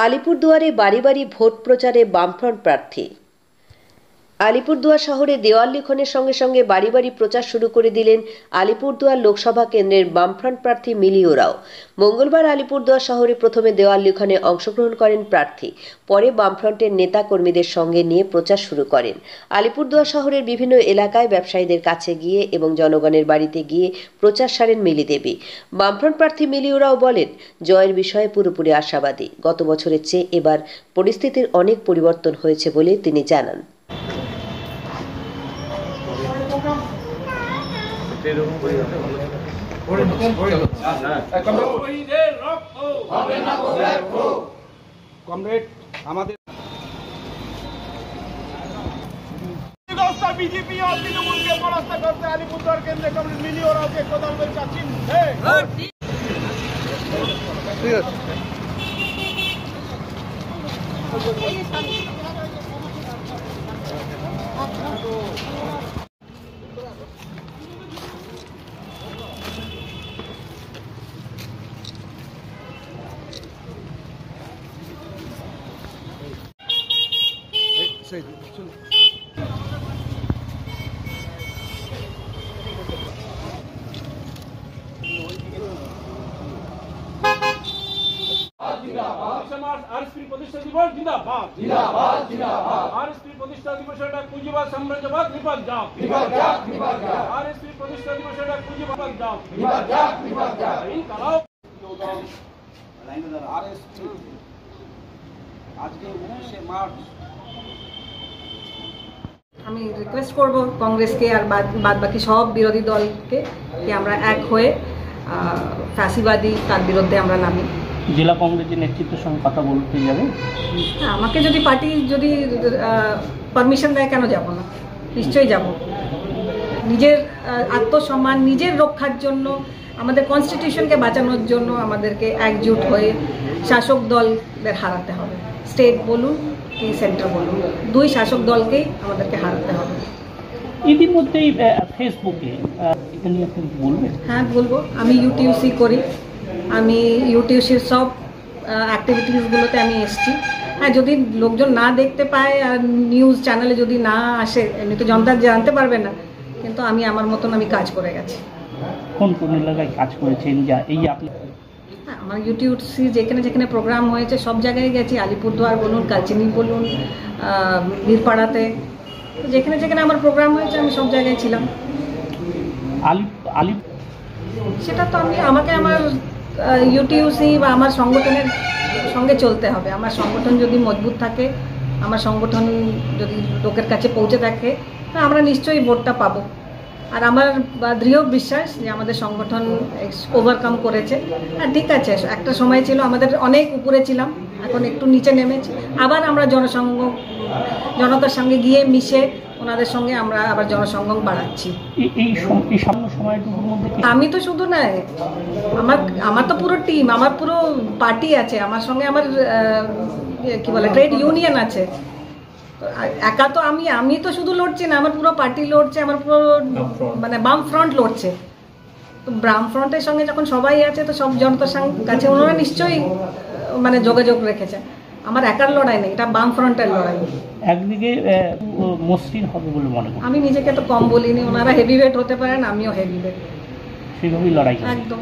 আলিপুরদুয়ারে বাড়ি বাড়ি ভোট প্রচারে বামফ্রন্ট প্রার্থী। আলিপুরদুয়ার শহরে দেওয়াল লিখনের সঙ্গে সঙ্গে বাড়ি বাড়ি প্রচার শুরু করে দিলেন আলিপুরদুয়ার লোকসভা কেন্দ্রের বামফ্রন্ট প্রার্থী মিলি ওরাও। মঙ্গলবার আলিপুরদুয়ার শহরে প্রথমে দেওয়াল লিখনে অংশগ্রহণ করেন প্রার্থী, পরে বামফ্রন্টের নেতা কর্মীদের সঙ্গে নিয়ে প্রচার শুরু করেন। আলিপুরদুয়ার শহরের বিভিন্ন এলাকায় ব্যবসায়ীদের কাছে গিয়ে এবং জনগণের বাড়িতে গিয়ে প্রচার সারেন মিলি দেবী। বামফ্রন্ট প্রার্থী মিলি ওরাও বলেন, জয়ের বিষয়ে পুরোপুরি আশাবাদী। গত বছরের চেয়ে এবার পরিস্থিতির অনেক পরিবর্তন হয়েছে বলে তিনি জানান। बीजेपी और तृणमूल के परास्त करते अलीपुरद्वार केंद्रीय कमिटी मिली और आपके प्रधानमंत्री चाची आरएसपी प्रतिष्ठा दिवस जिंदाबाद जिंदाबाद जिंदाबाद आरएसपी प्रतिष्ठा दिवस पुंजीवाद साम्राज्यवाद निपट जाओ आरएसपी प्रतिष्ठा दिवस पुंजीवाद जाओ आरएसपी आज के 19 मार्च আমি রিকোয়েস্ট করব কংগ্রেসকে আর বাদ বাকি সব বিরোধী দলকে যে আমরা এক হয়ে ফ্যাসিবাদী তার বিরুদ্ধে আমরা নামি। জেলা কংগ্রেসের নেতৃত্বের সঙ্গে কথা বলতে যাবে? হ্যাঁ, আমাকে যদি পার্টি যদি পারমিশন দেয় কেন যাব না, নিশ্চয়ই যাব। নিজের আত্মসম্মান, নিজের রক্ষার জন্য, আমাদের কনস্টিটিউশনকে বাঁচানোর জন্য আমাদেরকে একজোট হয়ে শাসক দলদের হারাতে হবে। স্টেট বলুন কি সেন্টার বলুন, দুই শাসক দলকেই আমাদেরকে হারাতে হবে। ইতিমধ্যেই ফেসবুকে এটা নিয়ে আপনি বলবেন? হ্যাঁ বলবো। আমি ইউটিউসি করি, আমি ইউটিউসির সব অ্যাক্টিভিটিসগুলোতে আমি এসছি। হ্যাঁ, যদি লোকজন না দেখতে পায় আর নিউজ চ্যানেলে যদি না আসে, এমনি তো জনতা জানতে পারবে না, কিন্তু আমি আমার মতন আমি কাজ করে গেছি। কোন কোন এলাকায় কাজ করেছেন? এই আপনি? হ্যাঁ, আমার ইউটিউসি যেখানে যেখানে প্রোগ্রাম হয়েছে সব জায়গায় গেছি। আলিপুরদুয়ার বলুন, কালচিনি বলুন, বীরপাড়াতে, যেখানে যেখানে আমার প্রোগ্রাম হয়েছে আমি সব জায়গায় ছিলাম। সেটা তো আমাকে আমার ইউটিউসি বা আমার সংগঠনের সঙ্গে চলতে হবে। আমার সংগঠন যদি মজবুত থাকে, আমার সংগঠন যদি লোকের কাছে পৌঁছে থাকে, তা আমরা নিশ্চয়ই ভোটটা পাবো। আর আমার দৃঢ় বিশ্বাস যে আমাদের সংগঠন ওভারকাম করেছে। হ্যাঁ, ঠিক আছে, একটা সময় ছিল আমাদের অনেক উপরে ছিলাম, এখন একটু নিচে নেমেছি। আবার আমরা জনতার সঙ্গে গিয়ে মিশে ওনাদের সঙ্গে আমরা আবার জনসংযোগ বাড়াচ্ছি। আমি তো শুধু নয়, আমার তো পুরো টিম, আমার পুরো পার্টি আছে আমার সঙ্গে, আমার কি বলে ট্রেড ইউনিয়ন আছে। একা তো আমি তো শুধু লড়ছি না, আমার পুরো পার্টি লড়ছে, আমার পুরো মানে বাম ফ্রন্ট লড়ছে। তো বাম ফ্রন্টের সঙ্গে যখন সবাই আছে, তো সব জনতার কাছে ওনারা নিশ্চয়ই মানে যোগাযোগ রেখেছে। আমার একার লড়াই নেই, এটা বাম ফ্রন্টের লড়াই। একদিকে মসৃণ হবে বলে মনে করি। আমি নিজেকে তো কম বলিনি, ওনারা হেভিওয়েট হতে পারেন, আমিও হেভিওয়েট। সেভাবেই লড়াই একদম।